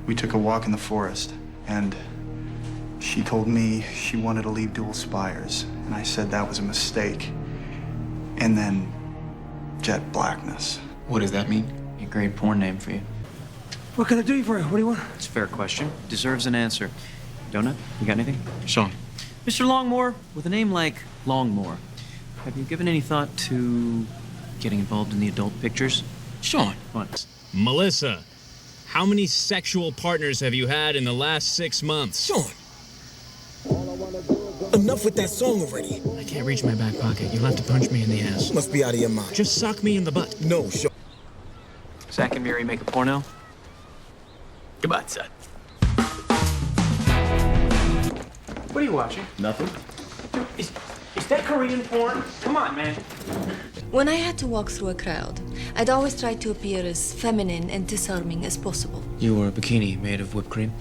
We took a walk in the forest, and she told me she wanted to leave Dual Spires, and I said that was a mistake. And then jet blackness. What does that mean? A great porn name for you. What can I do for you? What do you want? It's a fair question. Deserves an answer. Donut, you got anything? Shawn. Mr. Longmore, with a name like Longmore, have you given any thought to getting involved in the adult pictures? Shawn. What? Melissa, how many sexual partners have you had in the last 6 months? Shawn. Enough with that song already. I can't reach my back pocket. You'll have to punch me in the ass. You must be out of your mind. Just sock me in the butt. No, Shawn. Zach and Mary make a porno? Goodbye, son. What are you watching? Nothing. Is that Korean porn? Come on, man. When I had to walk through a crowd, I'd always try to appear as feminine and disarming as possible. You wore a bikini made of whipped cream?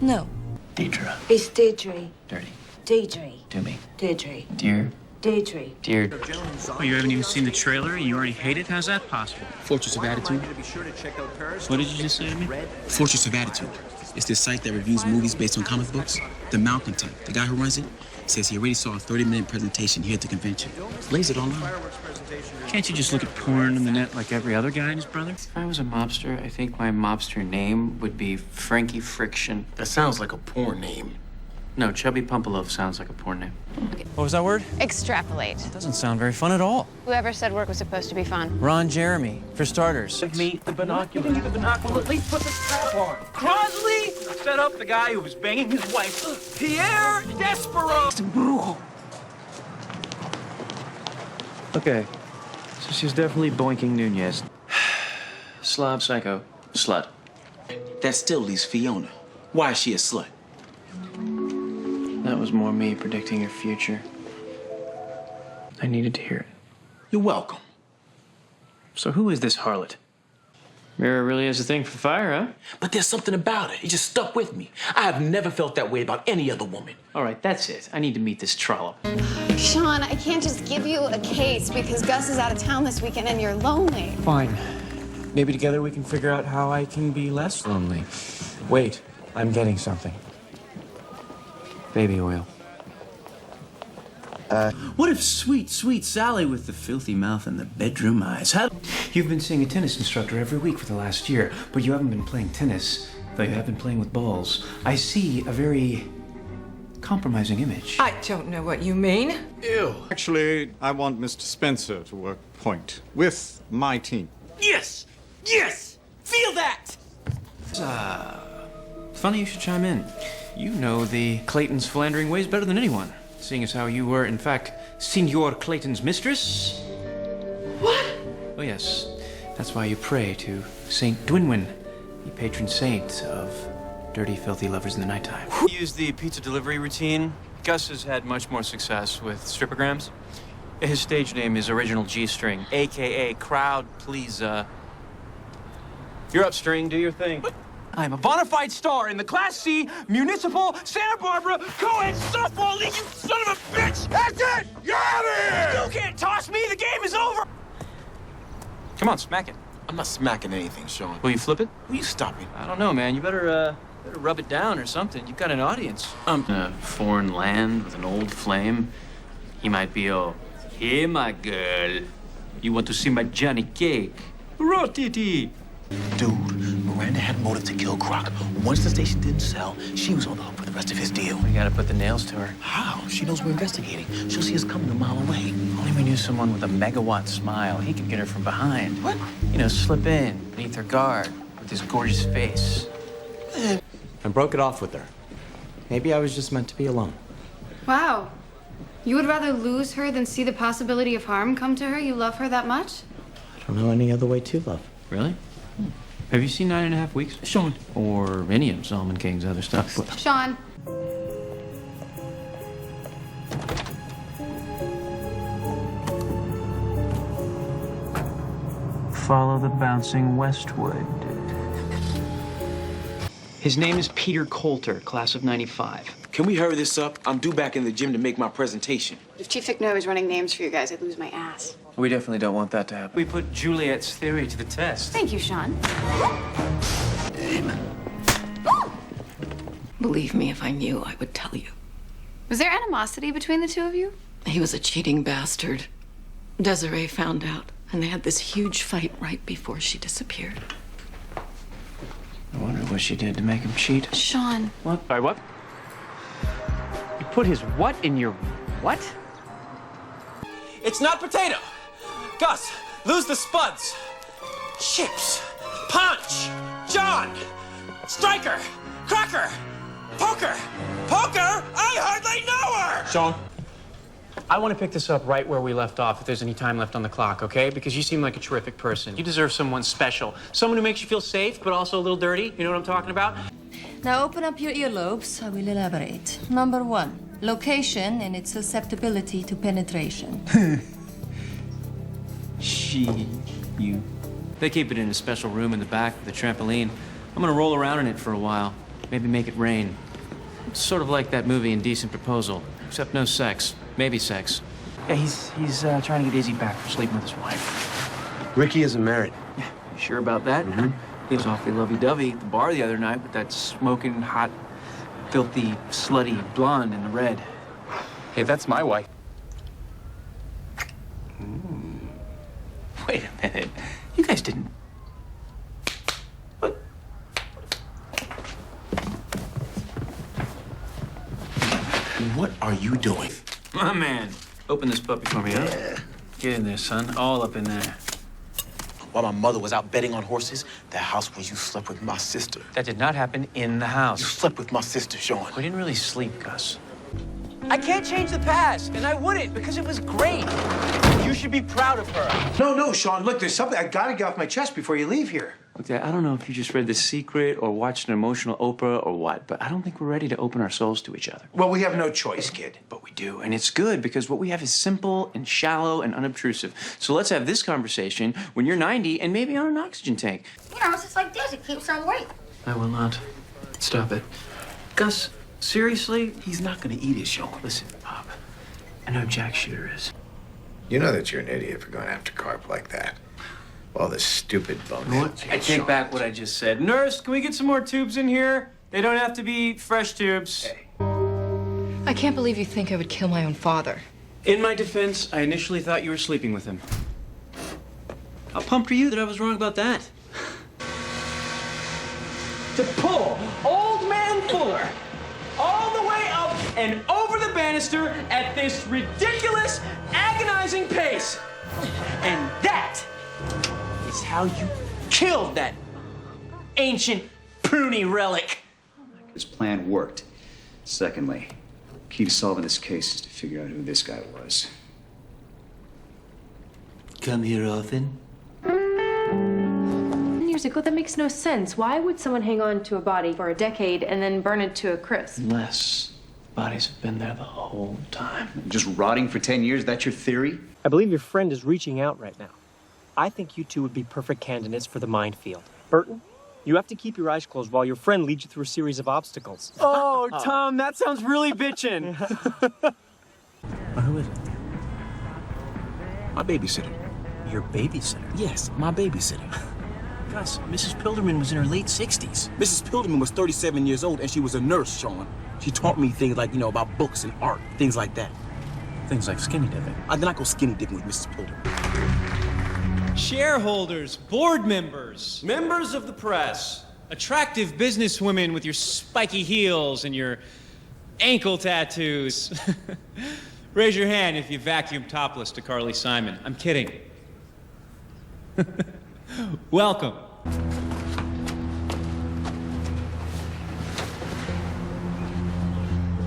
No. Deidre. It's Deirdre. Dirty. Deirdre. Do me. Deirdre. Dear. Deirdre. Dear. Oh, you haven't even seen the trailer and you already hate it? How's that possible? Fortress of Attitude. What did you just say to me? Fortress of Attitude. It's this site that reviews movies based on comic books. The Malcontent, the guy who runs it, says he already saw a 30-minute presentation here at the convention. Lays it online. Can't you just look at porn on the net like every other guy and his brother? If I was a mobster, I think my mobster name would be Frankie Friction. That sounds like a porn name. No, Chubby Pumpaloaf sounds like a porn name. What was that word? Extrapolate. Doesn't sound very fun at all. Whoever said work was supposed to be fun. Ron Jeremy, for starters. Me, the binocular. The binocular. At least put the strap on. Crosley set up the guy who was banging his wife. Pierre Despero. Okay, so she's definitely boinking Nunez. Slob psycho. Slut. That still leaves Fiona. Why is she a slut? That was more me predicting your future. I needed to hear it. You're welcome. So who is this harlot? Mira really has a thing for fire, huh? But there's something about it. It just stuck with me. I have never felt that way about any other woman. All right, that's it. I need to meet this trollop. Shawn, I can't just give you a case because Gus is out of town this weekend and you're lonely. Fine. Maybe together we can figure out how I can be less lonely. Wait, I'm getting something. Baby oil. What if sweet, sweet Sally with the filthy mouth and the bedroom eyes had... You've been seeing a tennis instructor every week for the last year, but you haven't been playing tennis, though you have been playing with balls. I see a very compromising image. I don't know what you mean. Ew. Actually, I want Mr. Spencer to work point with my team. Yes! Yes! Feel that! Funny you should chime in. You know the Clayton's philandering ways better than anyone, seeing as how you were, in fact, Signor Clayton's mistress. What? Oh, yes. That's why you pray to Saint Dwinwin, the patron saint of dirty, filthy lovers in the nighttime. Use the pizza delivery routine. Gus has had much more success with stripograms. His stage name is Original G-String, a.k.a. Crowd Pleaser. You're up, String. Do your thing. I'm a bona fide star in the Class C Municipal Santa Barbara Co-ed Softball League, you son of a bitch! That's it! You're out of here! You can't toss me! The game is over! Come on, smack it. I'm not smacking anything, Shawn. Will you flip it? Will you stop it? I don't know, man. You better rub it down or something. You've got an audience. A foreign land with an old flame. He might be all, hey, my girl. You want to see my Johnny cake? Rotiti! Dude, Miranda had a motive to kill Croc. Once the station didn't sell, she was on the hook for the rest of his deal. We gotta put the nails to her. How? She knows we're investigating. She'll see us coming a mile away. Only we knew someone with a megawatt smile. He could get her from behind. What? You know, slip in beneath her guard with his gorgeous face. I broke it off with her. Maybe I was just meant to be alone. Wow. You would rather lose her than see the possibility of harm come to her? You love her that much? I don't know any other way to love. Really? Have you seen 9.5 Weeks? Shawn. Or any of Solomon King's other stuff? Shawn. Follow the bouncing westward. His name is Peter Coulter, class of 95. Can we hurry this up? I'm due back in the gym to make my presentation. If Chief Vic was running names for you guys, I'd lose my ass. We definitely don't want that to happen. We put Juliet's theory to the test. Thank you, Shawn. Believe me, if I knew, I would tell you. Was there animosity between the two of you? He was a cheating bastard. Desiree found out, and they had this huge fight right before she disappeared. I wonder what she did to make him cheat. Shawn. What? Sorry, what? You put his what in your what? It's not potato. Gus, lose the spuds. Chips. Punch. John. Striker. Cracker. Poker. Poker? I hardly know her. Shawn, I want to pick this up right where we left off if there's any time left on the clock, okay? Because you seem like a terrific person. You deserve someone special. Someone who makes you feel safe, but also a little dirty. You know what I'm talking about? Now open up your earlobes. I will elaborate. Number 1, location and its susceptibility to penetration. You. They keep it in a special room in the back of the trampoline. I'm gonna roll around in it for a while. Maybe make it rain. It's sort of like that movie Indecent Proposal, except no sex. Maybe sex. Yeah, he's trying to get Izzy back for sleeping with his wife. Ricky isn't married. Yeah, you sure about that? Mm-hmm. He was awfully lovey-dovey at the bar the other night with that smoking, hot, filthy, slutty blonde in the red. Hey, that's my wife. Wait a minute. You guys didn't... What? What are you doing? My man. Open this puppy for me, huh? Yeah. Get in there, son. All up in there. While my mother was out betting on horses, the house where you slept with my sister. That did not happen in the You house. slept with my sister, Shawn. We didn't really sleep, Gus. I can't change the past, and I wouldn't because it was great. You should be proud of her. No, Shawn, look, there's something I gotta get off my chest before you leave here. Okay, I don't know if you just read The Secret or watched an emotional Oprah or what, but I don't think we're ready to open our souls to each other. Well, we have no choice, kid. But we do, and it's good because what we have is simple and shallow and unobtrusive. So let's have this conversation when you're 90 and maybe on an oxygen tank. You know, it's just like this. It keeps on weight. I will not. Stop it. Gus, seriously? He's not gonna eat it, Shawn. Listen, Pop, I know Jack Shooter is. You know that you're an idiot for going after carp like that. All this stupid boneheads. I take back what I just said. Nurse, can we get some more tubes in here? They don't have to be fresh tubes. Hey. I can't believe you think I would kill my own father. In my defense, I initially thought you were sleeping with him. How pumped are you that I was wrong about that? To pull old man Fuller all the way up and over the banister at this ridiculous, agonizing pace. And that is how you killed that ancient pruny relic. This plan worked. Secondly, key to solving this case is to figure out who this guy was. Come here often? Years ago, that makes no sense. Why would someone hang on to a body for a decade and then burn it to a crisp? Unless bodies have been there the whole time. Just rotting for 10 years, that's your theory? I believe your friend is reaching out right now. I think you two would be perfect candidates for the minefield. Burton, you have to keep your eyes closed while your friend leads you through a series of obstacles. Oh, Tom, that sounds really bitchin'. Who is it? My babysitter. Your babysitter? Yes, my babysitter. Gus, Mrs. Pilderman was in her late 60s. Mrs. Pilderman was 37 years old, and she was a nurse, Shawn. She taught me things like, about books and art, things like that. Things like skinny dipping. Then I go skinny dipping with Mrs. Pilderman. Shareholders, board members, members of the press, attractive businesswomen with your spiky heels and your ankle tattoos. Raise your hand if you vacuum topless to Carly Simon. I'm kidding. Welcome.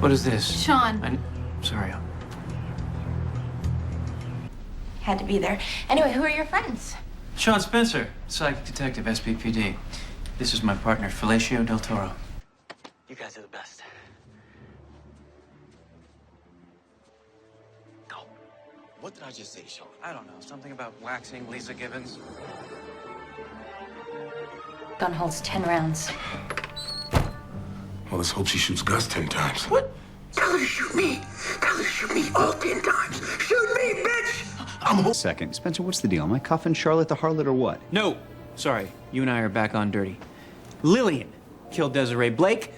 What is this? Shawn. Sorry. Had to be there. Anyway, who are your friends? Shawn Spencer, Psych Detective, SPPD. This is my partner, Felicio Del Toro. You guys are the best. Go. What did I just say, Shawn? I don't know, something about waxing Lisa Gibbons. Gun holds 10 rounds. Well, let's hope she shoots Gus 10 times. What? Tell her to shoot me. Tell her to shoot me all 10 times. Shoot me, bitch! Second, Spencer, what's the deal? Am I cuffing Charlotte the harlot or what? No, sorry, you and I are back on dirty. Lillian killed Desiree Blake,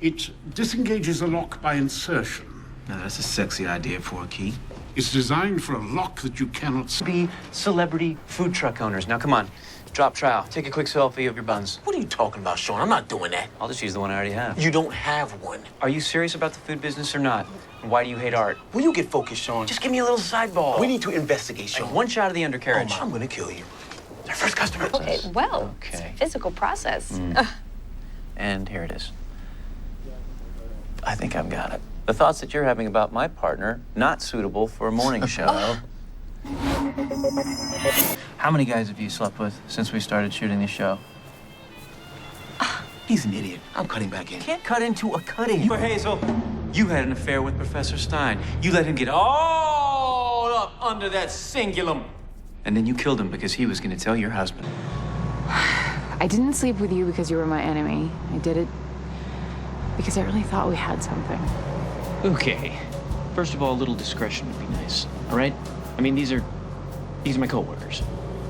It disengages a lock by insertion. Now, that's a sexy idea for a key. It's designed for a lock that you cannot see. Be celebrity food truck owners. Now, come on. Drop trowel. Take a quick selfie of your buns. What are you talking about, Shawn? I'm not doing that. I'll just use the one I already have. You don't have one. Are you serious about the food business or not? And why do you hate art? Will you get focused, Shawn? Just give me a little sideball. We need to investigate, Shawn. Like one shot of the undercarriage. Oh, I'm gonna kill you. Our first customer. Okay, well, it's Okay. a physical process. And here it is. I think I've got it. The thoughts that you're having about my partner, not suitable for a morning show. How many guys have you slept with since we started shooting the show? He's an idiot. I'm cutting back in. Can't cut into a cutting. For Hazel, you had an affair with Professor Stein. You let him get all up under that cingulum. And then you killed him because he was going to tell your husband. I didn't sleep with you because you were my enemy. I did it because I really thought we had something. Okay. First of all, a little discretion would be nice, all right? I mean, these are my coworkers.